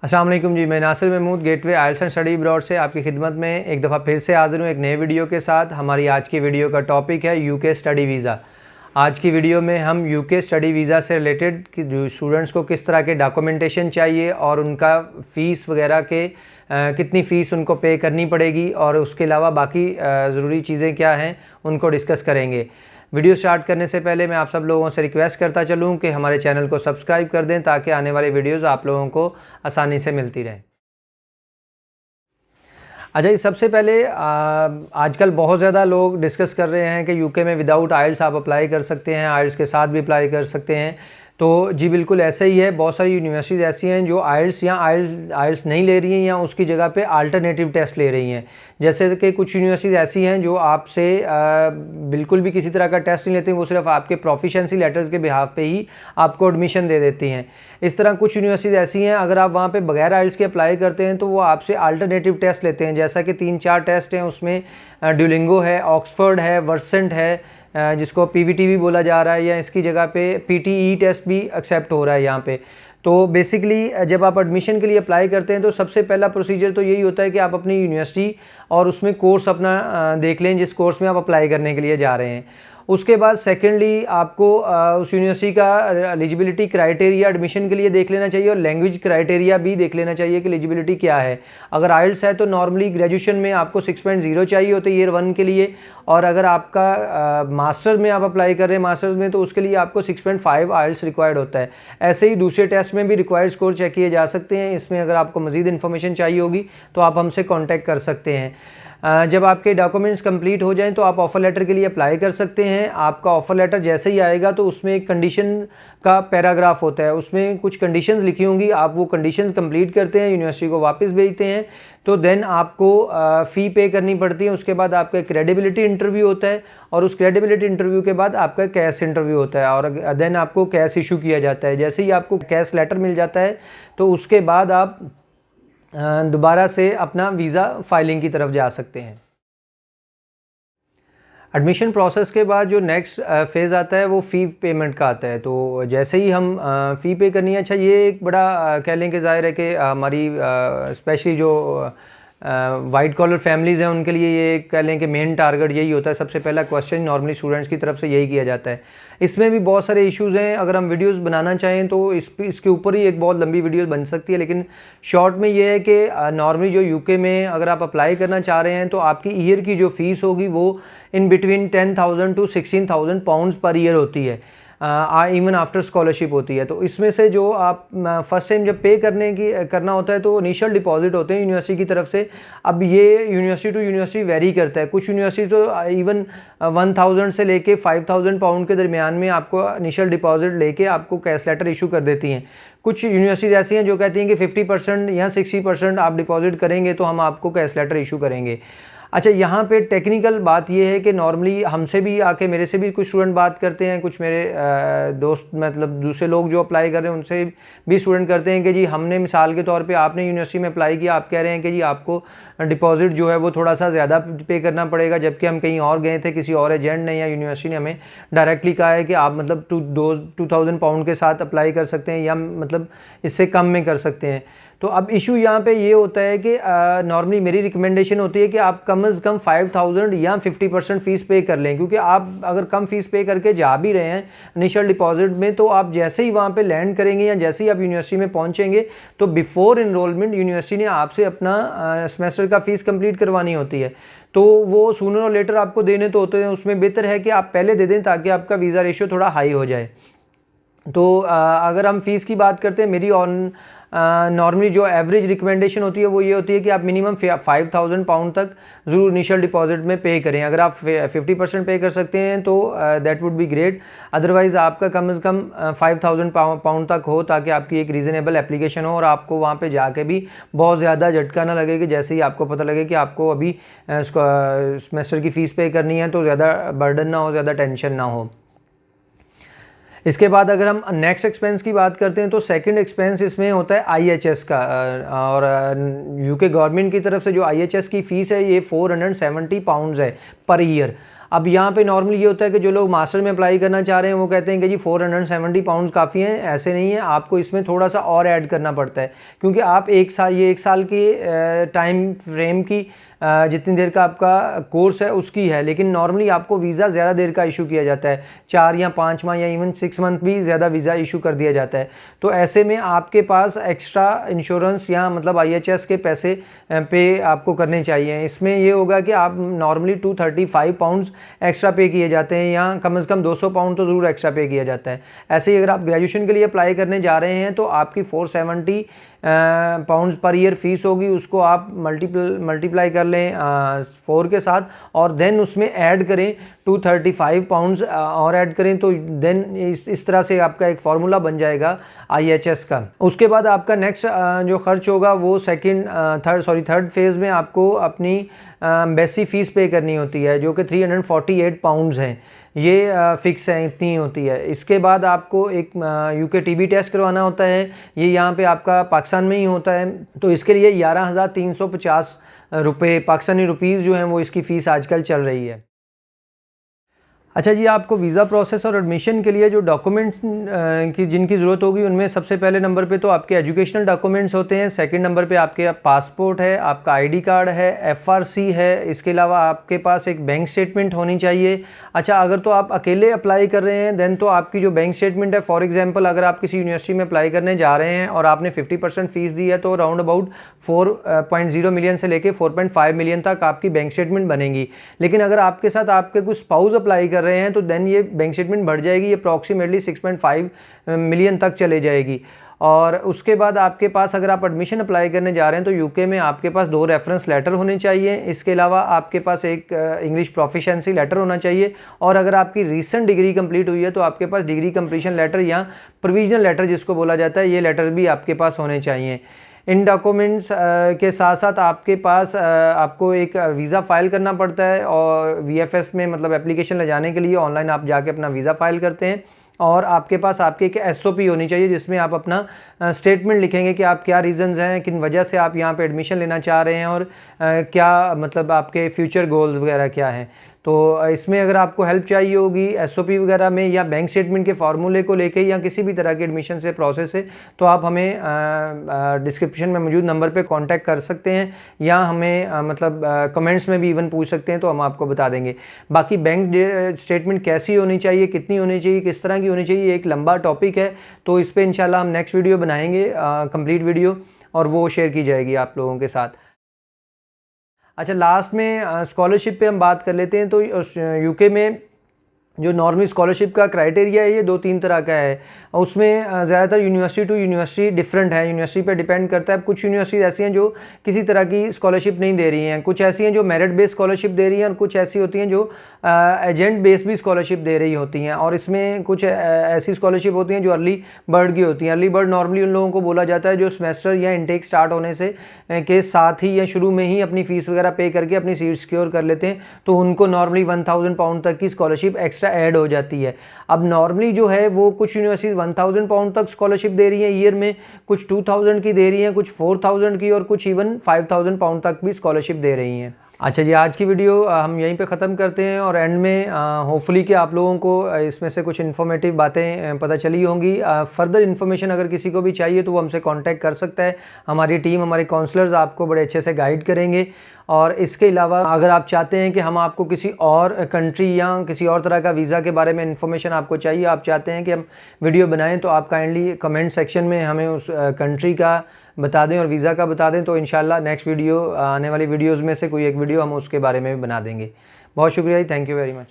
अस्सलाम वालेकुम जी, मैं Nasir Mahmood Gateway Isles and study abroad से आपकी खिदमत में एक दफ़ा फिर से हाज़िर हूँ एक नए वीडियो के साथ। हमारी आज की वीडियो का टॉपिक है यूके स्टडी वीज़ा। आज की वीडियो में हम यूके स्टडी वीज़ा से रिलेटेड कि जो स्टूडेंट्स को किस तरह के डॉक्यूमेंटेशन चाहिए और उनका फ़ीस वगैरह के कितनी फ़ीस उनको पे करनी पड़ेगी और उसके अलावा बाकी ज़रूरी चीज़ें क्या हैं उनको डिस्कस करेंगे। वीडियो स्टार्ट करने से पहले मैं आप सब लोगों से रिक्वेस्ट करता चलूं कि हमारे चैनल को सब्सक्राइब कर दें ताकि आने वाली वीडियोस आप लोगों को आसानी से मिलती रहें। अच्छा जी, सबसे पहले आजकल बहुत ज़्यादा लोग डिस्कस कर रहे हैं कि यूके में विदाउट आइल्स आप अप्लाई कर सकते हैं, आइल्स के साथ भी अप्लाई कर सकते हैं। तो जी बिल्कुल ऐसा ही है। बहुत सारी यूनिवर्सिटीज़ ऐसी हैं जो आइल्स या आइल्स नहीं ले रही हैं या उसकी जगह पे अल्टरनेटिव टेस्ट ले रही हैं। जैसे कि कुछ यूनिवर्सिटीज़ ऐसी हैं जो आपसे बिल्कुल भी किसी तरह का टेस्ट नहीं लेती, वो सिर्फ आपके प्रोफिशिएंसी लेटर्स के बिहाफ पे ही आपको एडमिशन दे देती हैं। इस तरह कुछ यूनिवर्सिटीज़ ऐसी हैं, अगर आप वहाँ पे बगैर आइल्स के अप्लाई करते हैं तो वो आपसे अल्टरनेटिव टेस्ट लेते हैं। जैसा कि 3-4 टेस्ट हैं, उसमें ड्यूलिंगो है, ऑक्सफोर्ड है, वर्सेंट है, जिसको पीवीटी भी बोला जा रहा है, या इसकी जगह पे पीटीई टेस्ट भी एक्सेप्ट हो रहा है यहाँ पे। तो बेसिकली जब आप एडमिशन के लिए अप्लाई करते हैं तो सबसे पहला प्रोसीजर तो यही होता है कि आप अपनी यूनिवर्सिटी और उसमें कोर्स अपना देख लें जिस कोर्स में आप अप्लाई करने के लिए जा रहे हैं। उसके बाद सेकेंडली आपको उस यूनिवर्सिटी का एलिजिबिलिटी क्राइटेरिया एडमिशन के लिए देख लेना चाहिए और लैंग्वेज क्राइटेरिया भी देख लेना चाहिए कि एलिजिबिलिटी क्या है। अगर आइल्स है तो नॉर्मली ग्रेजुएशन में आपको 6.0 चाहिए होता है ईयर 1 के लिए, और अगर आपका मास्टर्स में आप अप्लाई कर रहे हैं मास्टर्स में तो उसके लिए आपको 6.5 आइल्स रिक्वायर्ड होता है। ऐसे ही दूसरे टेस्ट में भी रिक्वायर्ड स्कोर चेक किए जा सकते हैं। इसमें अगर आपको मज़ीद इन्फॉर्मेशन चाहिए होगी तो आप हमसे कॉन्टैक्ट कर सकते हैं। जब आपके डॉक्यूमेंट्स कंप्लीट हो जाएं तो आप ऑफ़र लेटर के लिए अप्लाई कर सकते हैं। आपका ऑफ़र लेटर जैसे ही आएगा तो उसमें एक कंडीशन का पैराग्राफ होता है, उसमें कुछ कंडीशंस लिखी होंगी। आप वो कंडीशंस कंप्लीट करते हैं, यूनिवर्सिटी को वापस भेजते हैं, तो देन आपको फ़ी पे करनी पड़ती है। उसके बाद आपका क्रेडिबिलिटी इंटरव्यू होता है और उस क्रेडिबिलिटी इंटरव्यू के बाद आपका कैश इंटरव्यू होता है और देन आपको कैश इशू किया जाता है। जैसे ही आपको कैश लेटर मिल जाता है तो उसके बाद आप दोबारा से अपना वीज़ा फाइलिंग की तरफ जा सकते हैं। एडमिशन प्रोसेस के बाद जो नेक्स्ट फेज़ आता है वो फ़ी पेमेंट का आता है। तो जैसे ही हम फ़ी पे करनी है, अच्छा ये एक बड़ा कह लें कि ज़ाहिर है कि हमारी स्पेशली जो वाइट कॉलर फैमिलीज़ हैं उनके लिए ये कह लें कि मेन टारगेट यही होता है। सबसे पहला क्वेश्चन नॉर्मली स्टूडेंट्स की तरफ से यही किया जाता है। इसमें भी बहुत सारे इश्यूज़ हैं। अगर हम वीडियोस बनाना चाहें तो इसके ऊपर ही एक बहुत लंबी वीडियो बन सकती है, लेकिन शॉर्ट में ये है कि नॉर्मली जो यूके में अगर आप अप्लाई करना चाह रहे हैं तो आपकी ईयर की जो फ़ीस होगी वो in between 10,000 to 16,000 pounds per year होती है, इवन आफ्टर स्कॉलरशिप होती है। तो इसमें से जो आप फर्स्ट टाइम जब पे करना होता है तो इनिशियल डिपॉजिट होते हैं यूनिवर्सिटी की तरफ से। अब ये यूनिवर्सिटी टू यूनिवर्सिटी वेरी करता है। कुछ यूनिवर्सिटी तो इवन 1,000 से लेके 5,000 पाउंड के दरमियान में आपको इनिशियल डिपॉजिट लेके आपको कैश लेटर इशू कर देती हैं। कुछ यूनिवर्सिटीज़ ऐसी हैं जो कहती हैं कि 50% या 60% आप डिपॉजिट करेंगे तो हम आपको कैश लेटर इशू करेंगे। अच्छा, यहाँ पे टेक्निकल बात ये है कि नॉर्मली हमसे भी आके मेरे से भी कुछ स्टूडेंट बात करते हैं, कुछ मेरे दोस्त मतलब दूसरे लोग जो अप्लाई कर रहे हैं उनसे भी स्टूडेंट करते हैं कि जी हमने मिसाल के तौर पे आपने यूनिवर्सिटी में अप्लाई किया, आप कह रहे हैं कि जी आपको डिपॉजिट जो है वो थोड़ा सा ज़्यादा पे करना पड़ेगा, जबकि हम कहीं और गए थे, किसी और एजेंट ने या यूनिवर्सिटी ने हमें डायरेक्टली कहा है कि आप मतलब 2,000 पाउंड के साथ अप्लाई कर सकते हैं या मतलब इससे कम में कर सकते हैं। तो अब इशू यहाँ पे ये होता है कि नॉर्मली मेरी रिकमेंडेशन होती है कि आप कम से कम 5,000 या 50% फ़ीस पे कर लें, क्योंकि आप अगर कम फ़ीस पे करके जा भी रहे हैं इनिशियल डिपॉजिट में तो आप जैसे ही वहाँ पे लैंड करेंगे या जैसे ही आप यूनिवर्सिटी में पहुँचेंगे तो बिफोर इनरोलमेंट यूनिवर्सिटी ने आपसे अपना सेमेस्टर का फ़ीस कंप्लीट करवानी होती है। तो वो सूनर और लेटर आपको देने तो होते हैं, उसमें बेहतर है कि आप पहले दे दें ताकि आपका वीज़ा रेशियो थोड़ा हाई हो जाए। तो अगर हम फ़ीस की बात करते हैं, मेरी नॉर्मली जो एवरेज रिकमेंडेशन होती है वो ये होती है कि आप मिनिमम 5,000 पाउंड तक ज़रूर इनिशियल डिपॉजिट में पे करें। अगर आप 50% पे कर सकते हैं तो that would be great. Otherwise आपका कम से कम 5,000 पाउंड तक हो ताकि आपकी एक रीज़नेबल एप्लीकेशन हो और आपको वहाँ पे जाके भी बहुत ज़्यादा झटका ना लगे कि जैसे ही आपको पता लगे कि आपको अभी सेमेस्टर की फ़ीस पे करनी है तो ज़्यादा बर्डन ना हो, ज़्यादा टेंशन ना हो। इसके बाद अगर हम नेक्स्ट एक्सपेंस की बात करते हैं तो सेकंड एक्सपेंस इसमें होता है IHS का, और यूके गवर्नमेंट की तरफ से जो IHS की फ़ीस है ये 470 पाउंड्स है पर ईयर। अब यहाँ पे नॉर्मली ये होता है कि जो लोग मास्टर में अप्लाई करना चाह रहे हैं वो कहते हैं कि जी 470 पाउंड काफ़ी हैं। ऐसे नहीं है, आपको इसमें थोड़ा सा और ऐड करना पड़ता है, क्योंकि आप एक साल की टाइम फ्रेम की जितनी देर का आपका कोर्स है उसकी है, लेकिन नॉर्मली आपको वीज़ा ज़्यादा देर का इशू किया जाता है, 4 या 5 माह या इवन 6 मंथ भी ज़्यादा वीज़ा इशू कर दिया जाता है। तो ऐसे में आपके पास एक्स्ट्रा इंश्योरेंस या मतलब IHS के पैसे पे आपको करने चाहिए। इसमें ये होगा कि आप नॉर्मली 235 पाउंड्स एक्स्ट्रा पे किए जाते हैं, या कम से कम 200 पाउंड तो ज़रूर एक्स्ट्रा पे किया जाता है। ऐसे ही अगर आप ग्रेजुएशन के लिए अप्लाई करने जा रहे हैं तो आपकी 470 पाउंड्स पर ईयर फीस होगी, उसको आप मल्टीप्लाई कर लें 4 के साथ, और देन उसमें ऐड करें 235 पाउंड्स और ऐड करें, तो देन इस तरह से आपका एक फार्मूला बन जाएगा IHS का। उसके बाद आपका नेक्स्ट जो खर्च होगा वो थर्ड फेज़ में आपको अपनी एम्बेसी फ़ीस पे करनी होती है, जो कि 348 पाउंड्स हैं। ये फ़िक्स है, इतनी होती है। इसके बाद आपको एक UK TB टेस्ट करवाना होता है, ये यहाँ पे आपका पाकिस्तान में ही होता है। तो इसके लिए 11,350 रुपये पाकिस्तानी रुपीज़ जो हैं वो इसकी फ़ीस आजकल चल रही है। अच्छा जी, आपको वीज़ा प्रोसेस और एडमिशन के लिए जो डॉक्यूमेंट्स की जिनकी ज़रूरत होगी, उनमें सबसे पहले नंबर पे तो आपके एजुकेशनल डॉक्यूमेंट्स होते हैं। सेकंड नंबर पे आपके पासपोर्ट है, आपका ID कार्ड है, FRC है। इसके अलावा आपके पास एक बैंक स्टेटमेंट होनी चाहिए। अच्छा, अगर तो आप अकेले अप्लाई कर रहे हैं देन तो आपकी जो बैंक स्टेटमेंट है, फॉर एग्जांपल अगर आप किसी यूनिवर्सिटी में अप्लाई करने जा रहे हैं और आपने 50% फ़ीस दी है, तो राउंड अबाउट 4.0 मिलियन से लेके 4.5 मिलियन तक आपकी बैंक स्टेटमेंट बनेगी। लेकिन अगर आपके साथ आपके कुछ स्पाउस अप्लाई कर रहे हैं तो देन ये बैंक स्टेटमेंट बढ़ जाएगी, ये अप्रॉक्सीमेटली 6.5 मिलियन तक चले जाएगी। और उसके बाद आपके पास अगर आप एडमिशन अप्लाई करने जा रहे हैं तो यूके में आपके पास 2 रेफरेंस लेटर होने चाहिए। इसके अलावा आपके पास एक इंग्लिश प्रोफिशिएंसी लेटर होना चाहिए, और अगर आपकी रीसेंट डिग्री कंप्लीट हुई है तो आपके पास डिग्री कंप्लीशन लेटर या प्रोविजनल लेटर जिसको बोला जाता है, ये लेटर भी आपके पास होने चाहिए। इन डॉक्यूमेंट्स के साथ साथ आपके पास आपको एक वीज़ा फ़ाइल करना पड़ता है, और VFS में मतलब एप्लीकेशन ले जाने के लिए ऑनलाइन आप जाके अपना वीज़ा फ़ाइल करते हैं। और आपके पास आपकी एक SOP होनी चाहिए जिसमें आप अपना स्टेटमेंट लिखेंगे कि आप क्या रीज़न्स हैं, किन वजह से आप यहाँ पे एडमिशन लेना चाह रहे हैं, और क्या मतलब आपके फ्यूचर गोल्स वगैरह क्या हैं। तो इसमें अगर आपको हेल्प चाहिए होगी SOP वगैरह में या बैंक स्टेटमेंट के फार्मूले को लेके या किसी भी तरह के एडमिशन से प्रोसेस से, तो आप हमें डिस्क्रिप्शन में मौजूद नंबर पे कांटेक्ट कर सकते हैं, या हमें मतलब कमेंट्स में भी इवन पूछ सकते हैं, तो हम आपको बता देंगे। बाकी बैंक स्टेटमेंट कैसी होनी चाहिए, कितनी होनी चाहिए, किस तरह की होनी चाहिए, एक लंबा टॉपिक है, तो इस पर इंशाल्लाह हम नेक्स्ट वीडियो बनाएंगे, कंप्लीट वीडियो, और वो शेयर की जाएगी आप लोगों के साथ। अच्छा, लास्ट में स्कॉलरशिप पे हम बात कर लेते हैं। तो यूके में जो नॉर्मली स्कॉलरशिप का क्राइटेरिया है ये 2-3 तरह का है। उसमें ज़्यादातर यूनिवर्सिटी टू यूनिवर्सिटी डिफरेंट है, यूनिवर्सिटी पे डिपेंड करता है। कुछ यूनिवर्सिटी ऐसी हैं जो किसी तरह की स्कॉलरशिप नहीं दे रही हैं, कुछ ऐसी हैं जो मेरिट बेस्ड स्कॉलरशिप दे रही हैं, और कुछ ऐसी होती हैं जो एजेंट बेस्ड भी स्कॉलरशिप दे रही होती हैं। और इसमें कुछ ऐसी स्कॉलरशिप होती हैं जो अर्ली बर्ड की होती हैं। अर्ली बर्ड नॉर्मली उन लोगों को बोला जाता है जो सेमेस्टर या इनटेक स्टार्ट होने से के साथ ही या शुरू में ही अपनी फ़ीस वगैरह पे करके अपनी सीट सिक्योर कर लेते हैं, तो उनको नॉर्मली 1000 पाउंड तक की स्कॉलरशिप एक्स्ट्रा ऐड हो जाती है। अब नॉर्मली जो है वो कुछ यूनिवर्सिटीज़ 1000 पाउंड तक स्कॉलरशिप दे रही हैं ईयर में, कुछ 2000 की दे रही हैं, कुछ 4000 की, और कुछ इवन 5000 पाउंड तक भी स्कॉलरशिप दे रही हैं। अच्छा जी, आज की वीडियो हम यहीं पे ख़त्म करते हैं, और एंड में होपफुली कि आप लोगों को इसमें से कुछ इन्फॉर्मेटिव बातें पता चली होंगी। फर्दर इन्फॉर्मेशन अगर किसी को भी चाहिए तो वो हमसे कांटेक्ट कर सकता है। हमारी टीम, हमारे काउंसलर्स आपको बड़े अच्छे से गाइड करेंगे। और इसके अलावा अगर आप चाहते हैं कि हम आपको किसी और कंट्री या किसी और तरह का वीज़ा के बारे में इन्फॉर्मेशन आपको चाहिए, आप चाहते हैं कि हम वीडियो बनाएं, तो आप काइंडली कमेंट सेक्शन में हमें उस कंट्री का बता दें और वीज़ा का बता दें, तो इंशाल्लाह नेक्स्ट वीडियो, आने वाली वीडियोज़ में से कोई एक वीडियो हम उसके बारे में भी बना देंगे। बहुत शुक्रिया जी, थैंक यू वेरी मच।